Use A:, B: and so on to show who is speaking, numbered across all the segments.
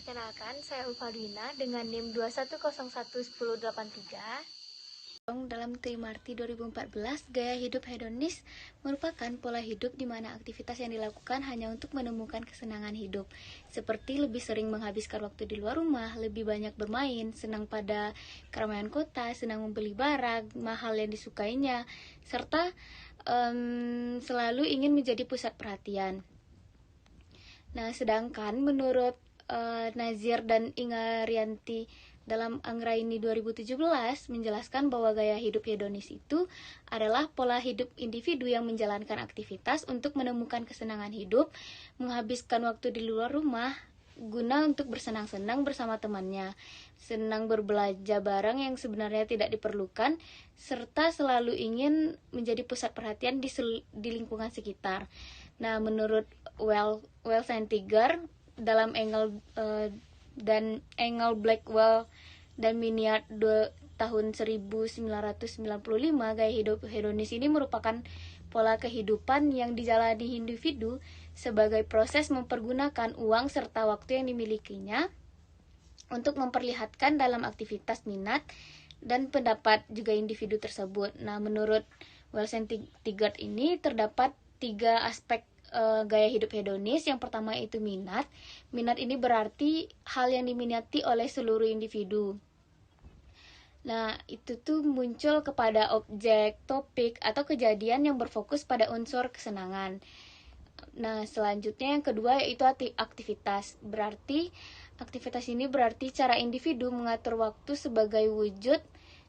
A: Perkenalkan, saya Ulfadwina dengan NIM 210111083. Dalam Trimarti 2014, gaya hidup hedonis merupakan pola hidup di mana aktivitas yang dilakukan hanya untuk menemukan kesenangan hidup, seperti lebih sering menghabiskan waktu di luar rumah, lebih banyak bermain, senang pada keramaian kota, senang membeli barang, mahal yang disukainya, serta selalu ingin menjadi pusat perhatian. Nah, sedangkan menurut Nazir dan Inga Rianti dalam Anggraini 2017 menjelaskan bahwa gaya hidup hedonis itu adalah pola hidup individu yang menjalankan aktivitas untuk menemukan kesenangan hidup, menghabiskan waktu di luar rumah guna untuk bersenang-senang bersama temannya, senang berbelanja barang yang sebenarnya tidak diperlukan, serta selalu ingin menjadi pusat perhatian di lingkungan sekitar. Nah, menurut Wells and Tiger dalam Engel Blackwell dan Miniard tahun 1995, gaya hidup hedonis ini merupakan pola kehidupan yang dijalani individu sebagai proses mempergunakan uang serta waktu yang dimilikinya untuk memperlihatkan dalam aktivitas minat dan pendapat juga individu tersebut. Nah, menurut Wells and Tiger ini terdapat 3 aspek gaya hidup hedonis. Yang pertama itu minat. Minat ini berarti hal yang diminati oleh seluruh individu. Nah, itu tuh muncul kepada objek, topik, atau kejadian yang berfokus pada unsur kesenangan. Nah, selanjutnya yang kedua yaitu aktivitas. Berarti aktivitas ini berarti cara individu mengatur waktu sebagai wujud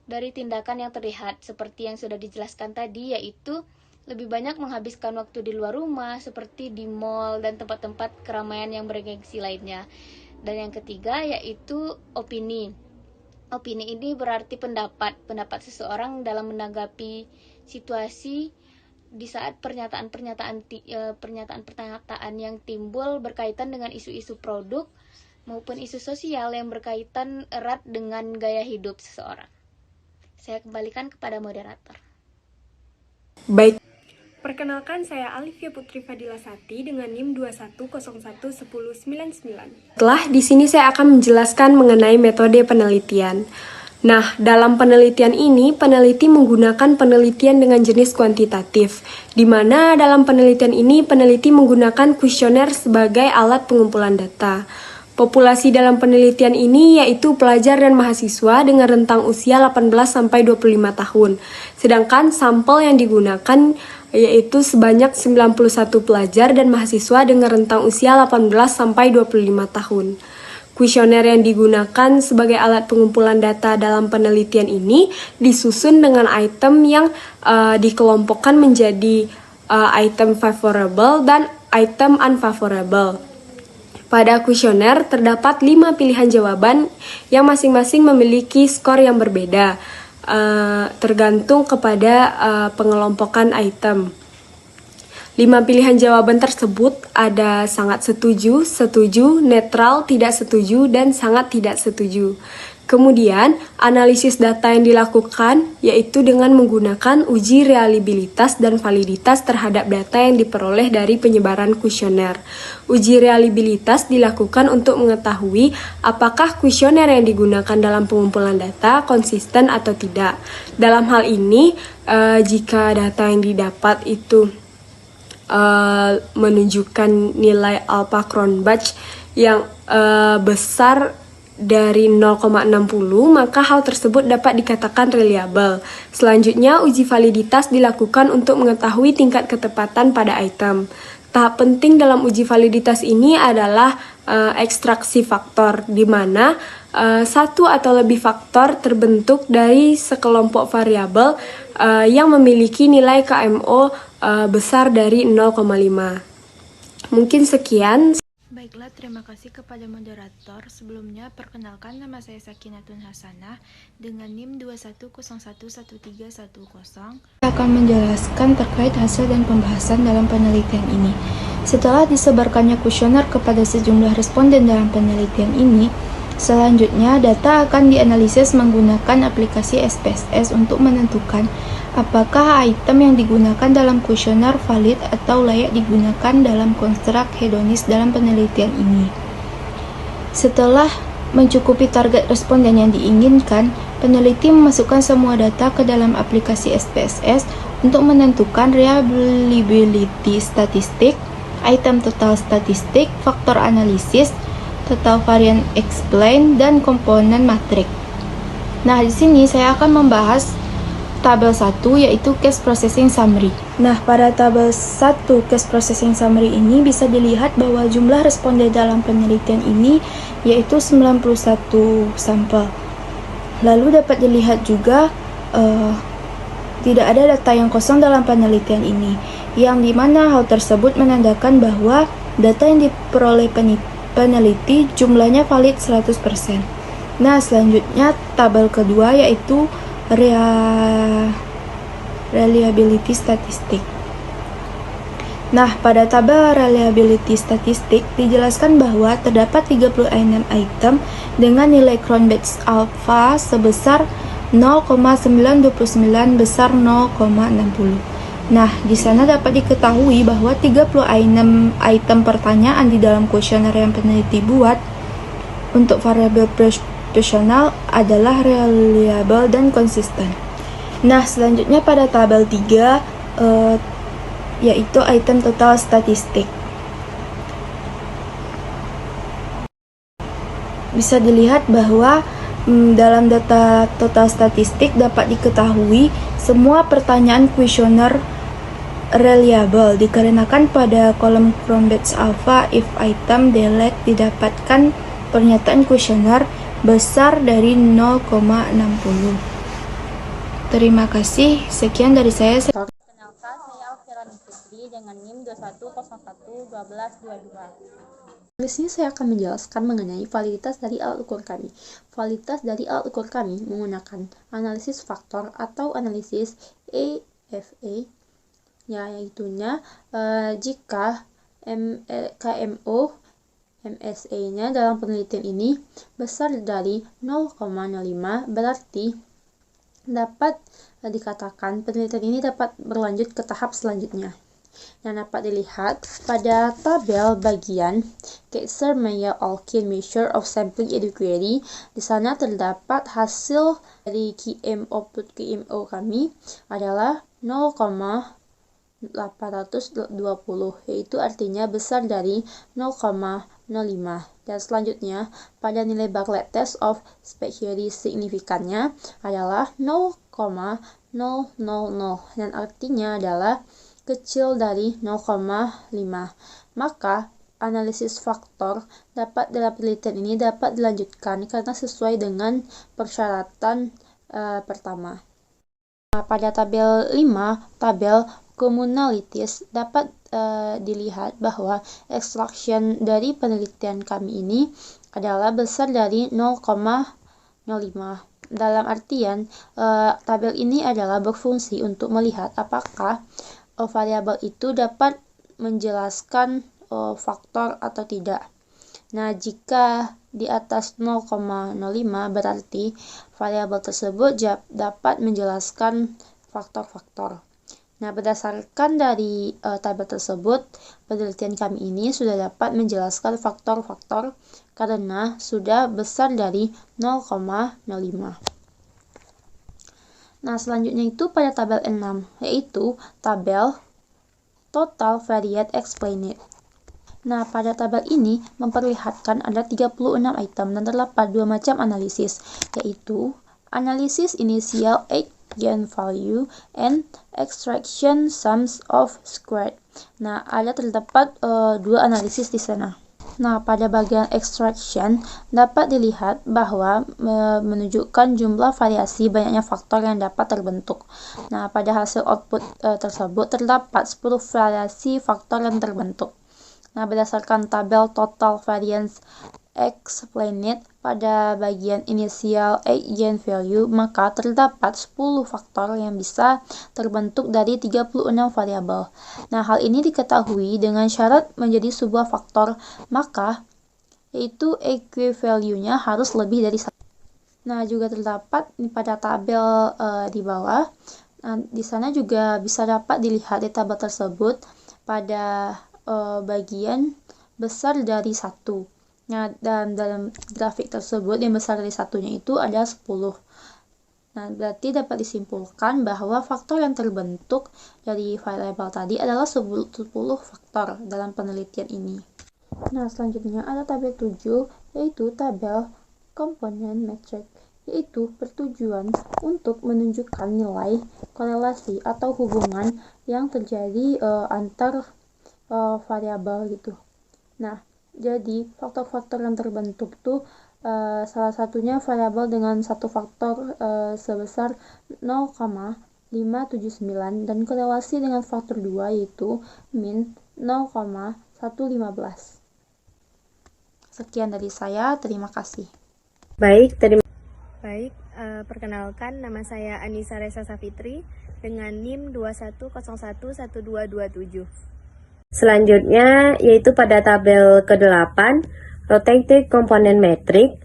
A: dari tindakan yang terlihat, seperti yang sudah dijelaskan tadi, yaitu lebih banyak menghabiskan waktu di luar rumah seperti di mall dan tempat-tempat keramaian yang bergengsi lainnya. Dan yang ketiga yaitu opini. Opini ini berarti pendapat seseorang dalam menanggapi situasi di saat pernyataan yang timbul berkaitan dengan isu-isu produk maupun isu sosial yang berkaitan erat dengan gaya hidup seseorang. Saya kembalikan kepada moderator.
B: Baik. Perkenalkan, saya Alivia Putri Fadila Sati dengan NIM 210111099. Di sini saya akan menjelaskan mengenai metode penelitian. Nah, dalam penelitian ini, peneliti menggunakan penelitian dengan jenis kuantitatif, di mana dalam penelitian ini, peneliti menggunakan kuesioner sebagai alat pengumpulan data. Populasi dalam penelitian ini yaitu pelajar dan mahasiswa dengan rentang usia 18-25 tahun. Sedangkan sampel yang digunakan yaitu sebanyak 91 pelajar dan mahasiswa dengan rentang usia 18-25 tahun. Kuesioner yang digunakan sebagai alat pengumpulan data dalam penelitian ini disusun dengan item yang dikelompokkan menjadi item favorable dan item unfavorable. Pada kuesioner terdapat 5 pilihan jawaban yang masing-masing memiliki skor yang berbeda, tergantung kepada pengelompokan item. 5 pilihan jawaban tersebut ada sangat setuju, setuju, netral, tidak setuju, dan sangat tidak setuju. Kemudian, analisis data yang dilakukan yaitu dengan menggunakan uji reliabilitas dan validitas terhadap data yang diperoleh dari penyebaran kuesioner. Uji reliabilitas dilakukan untuk mengetahui apakah kuesioner yang digunakan dalam pengumpulan data konsisten atau tidak. Dalam hal ini, jika data yang didapat itu menunjukkan nilai alpha Cronbach yang besar dari 0,60, maka hal tersebut dapat dikatakan reliable. Selanjutnya, uji validitas dilakukan untuk mengetahui tingkat ketepatan pada item. Tahap penting dalam uji validitas ini adalah ekstraksi faktor, di mana satu atau lebih faktor terbentuk dari sekelompok variabel yang memiliki nilai KMO besar dari 0,5. Mungkin sekian.
C: Baiklah, terima kasih kepada moderator. Sebelumnya, perkenalkan, nama saya Sakinatun Hasanah dengan NIM 210111310. Saya akan menjelaskan terkait hasil dan pembahasan dalam penelitian ini. Setelah disebarkannya kuesioner kepada sejumlah responden dalam penelitian ini, selanjutnya data akan dianalisis menggunakan aplikasi SPSS untuk menentukan apakah item yang digunakan dalam kuesioner valid atau layak digunakan dalam konstruk hedonis dalam penelitian ini. Setelah mencukupi target responden yang diinginkan, peneliti memasukkan semua data ke dalam aplikasi SPSS untuk menentukan reliability statistik, item total statistik, faktor analisis, total variance explain, dan komponen matrik. Nah, di sini saya akan membahas tabel 1 yaitu case processing summary. Nah, pada tabel 1 case processing summary ini bisa dilihat bahwa jumlah responden dalam penelitian ini yaitu 91 sampel. Lalu dapat dilihat juga tidak ada data yang kosong dalam penelitian ini, yang dimana hal tersebut menandakan bahwa data yang diperoleh peneliti jumlahnya valid 100%. Nah, selanjutnya tabel kedua yaitu reliability statistik. Nah, pada tabel reliability statistik dijelaskan bahwa terdapat 36 item dengan nilai Cronbach's alpha sebesar 0,929 besar 0,60. Nah, di sana dapat diketahui bahwa 36 item pertanyaan di dalam kuesioner yang peneliti buat untuk variabel proporsional adalah reliable dan konsisten. Nah, selanjutnya pada tabel 3 yaitu item total statistik. Bisa dilihat bahwa dalam data total statistik dapat diketahui semua pertanyaan kuesioner reliable dikarenakan pada kolom Cronbach's alpha if item delete didapatkan pernyataan kuesioner besar dari 0,60. Terima kasih, sekian dari saya.
D: Perkenalkan, saya Alfiran Putri dengan NIM 21011222. Di sini saya akan menjelaskan mengenai validitas dari alat ukur kami. Validitas dari alat ukur kami menggunakan analisis faktor atau analisis EFA, yaitunya jika KMO MSA-nya dalam penelitian ini besar dari 0,05 berarti dapat dikatakan penelitian ini dapat berlanjut ke tahap selanjutnya. Yang dapat dilihat pada tabel bagian Kaiser-Meyer-Alkin measure of sampling adequacy. Di sana terdapat hasil dari QM output QMO kami adalah 0,820, yaitu artinya besar dari 0,05. Dan selanjutnya pada nilai Bartlett test of specialty signifikannya adalah 0,000 dan artinya adalah kecil dari 0,5. Maka analisis faktor dalam penelitian ini dapat dilanjutkan karena sesuai dengan persyaratan pertama. Nah, pada tabel 5, tabel communalities dapat dilihat bahwa extraction dari penelitian kami ini adalah besar dari 0,05. Dalam artian, tabel ini adalah berfungsi untuk melihat apakah variabel itu dapat menjelaskan faktor atau tidak. Nah, jika di atas 0,05 berarti variabel tersebut dapat menjelaskan faktor-faktor. Nah, berdasarkan dari tabel tersebut, penelitian kami ini sudah dapat menjelaskan faktor-faktor karena sudah besar dari 0,05. Nah, selanjutnya itu pada tabel 6, yaitu tabel Total Variate Explained. Nah, pada tabel ini memperlihatkan ada 36 item dan terdapat dua macam analisis, yaitu analisis initial eigenvalue and extraction sums of squared. Nah, terdapat dua analisis di sana. Nah, pada bagian extraction dapat dilihat bahwa menunjukkan jumlah variasi banyaknya faktor yang dapat terbentuk. Nah, pada hasil output tersebut terdapat 10 variasi faktor yang terbentuk. Nah, berdasarkan tabel total variance explained pada bagian initial eigenvalue, maka terdapat 10 faktor yang bisa terbentuk dari 36 variabel. Nah, hal ini diketahui dengan syarat menjadi sebuah faktor, maka yaitu eigenvalue-nya harus lebih dari 1. Nah, juga terdapat pada tabel di bawah. Nah, di sana juga bisa dapat dilihat di tabel tersebut pada bagian besar dari 1. Nah, dalam grafik tersebut yang besar dari satunya itu ada 10. Nah, berarti dapat disimpulkan bahwa faktor yang terbentuk dari variabel tadi adalah 10 faktor dalam penelitian ini. Nah, selanjutnya ada tabel 7, yaitu tabel komponen metrik, yaitu bertujuan untuk menunjukkan nilai korelasi atau hubungan yang terjadi antar variabel gitu. Nah, jadi faktor-faktor yang terbentuk tuh salah satunya variabel dengan satu faktor sebesar 0,579 dan korelasi dengan faktor 2 yaitu min 0,115. Sekian dari saya, terima kasih.
B: Baik, perkenalkan nama saya Anissa Resa Safitri dengan NIM 21011227. Selanjutnya yaitu pada tabel ke-8, Rotated Component Metric.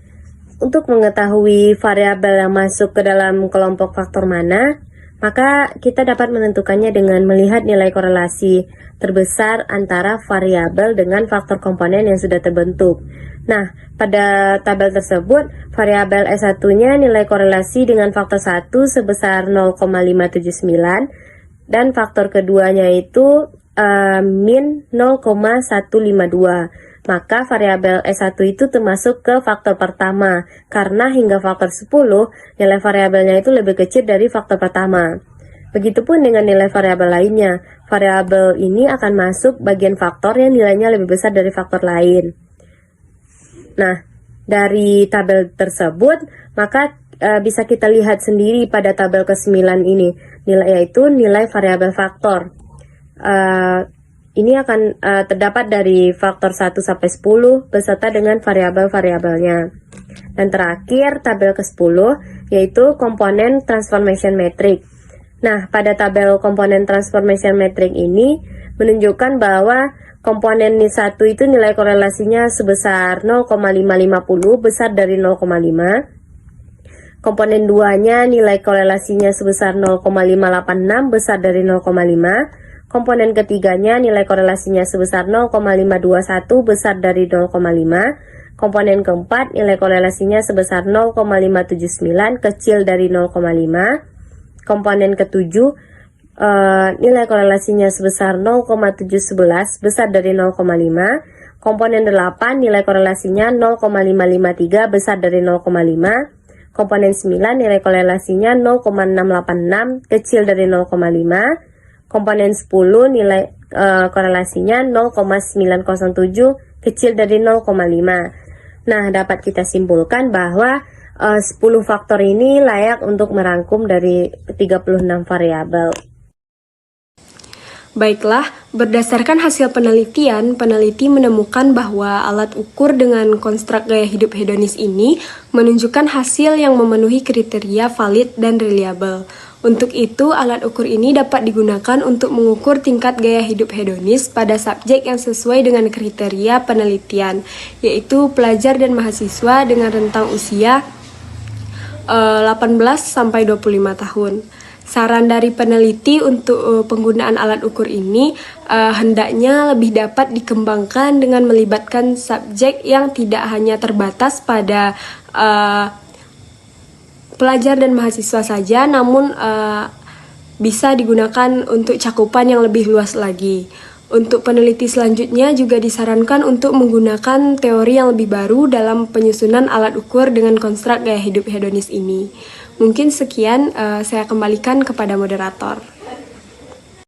B: Untuk mengetahui variabel yang masuk ke dalam kelompok faktor mana, maka kita dapat menentukannya dengan melihat nilai korelasi terbesar antara variabel dengan faktor komponen yang sudah terbentuk. Nah, pada tabel tersebut, variabel S1-nya nilai korelasi dengan faktor 1 sebesar 0,579 dan faktor keduanya itu min 0,152. Maka variabel S1 itu termasuk ke faktor pertama, karena hingga faktor 10, nilai variabelnya itu lebih kecil dari faktor pertama. Begitupun dengan nilai variabel lainnya, variabel ini akan masuk bagian faktor yang nilainya lebih besar dari faktor lain. Nah, dari tabel tersebut, maka bisa kita lihat sendiri pada tabel ke-9 ini, yaitu nilai variabel faktor. Ini akan terdapat dari faktor 1 sampai 10 beserta dengan variabel-variabelnya. Dan terakhir tabel ke-10 yaitu komponen transformation metric. Nah, pada tabel komponen transformation metric ini menunjukkan bahwa komponen 1 itu nilai korelasinya sebesar 0,550 besar dari 0,5. Komponen 2-nya nilai korelasinya sebesar 0,586 besar dari 0,5. Komponen ketiganya nilai korelasinya sebesar 0,521 besar dari 0,5. Komponen keempat nilai korelasinya sebesar 0,579 kecil dari 0,5. Komponen ketujuh nilai korelasinya sebesar 0,711 besar dari 0,5. Komponen 8 nilai korelasinya 0,553 besar dari 0,5. Komponen 9 nilai korelasinya 0,686 kecil dari 0,5. Komponen 10 nilai korelasinya 0,907 kecil dari 0,5. Nah, dapat kita simpulkan bahwa 10 faktor ini layak untuk merangkum dari 36 variabel. Baiklah, berdasarkan hasil penelitian, peneliti menemukan bahwa alat ukur dengan konstruk gaya hidup hedonis ini menunjukkan hasil yang memenuhi kriteria valid dan reliable. Untuk itu, alat ukur ini dapat digunakan untuk mengukur tingkat gaya hidup hedonis pada subjek yang sesuai dengan kriteria penelitian, yaitu pelajar dan mahasiswa dengan rentang usia 18-25 tahun. Saran dari peneliti untuk penggunaan alat ukur ini hendaknya lebih dapat dikembangkan dengan melibatkan subjek yang tidak hanya terbatas pada pelajar dan mahasiswa saja, namun bisa digunakan untuk cakupan yang lebih luas lagi. Untuk peneliti selanjutnya juga disarankan untuk menggunakan teori yang lebih baru dalam penyusunan alat ukur dengan konstruk gaya hidup hedonis ini. Mungkin sekian, saya kembalikan kepada moderator.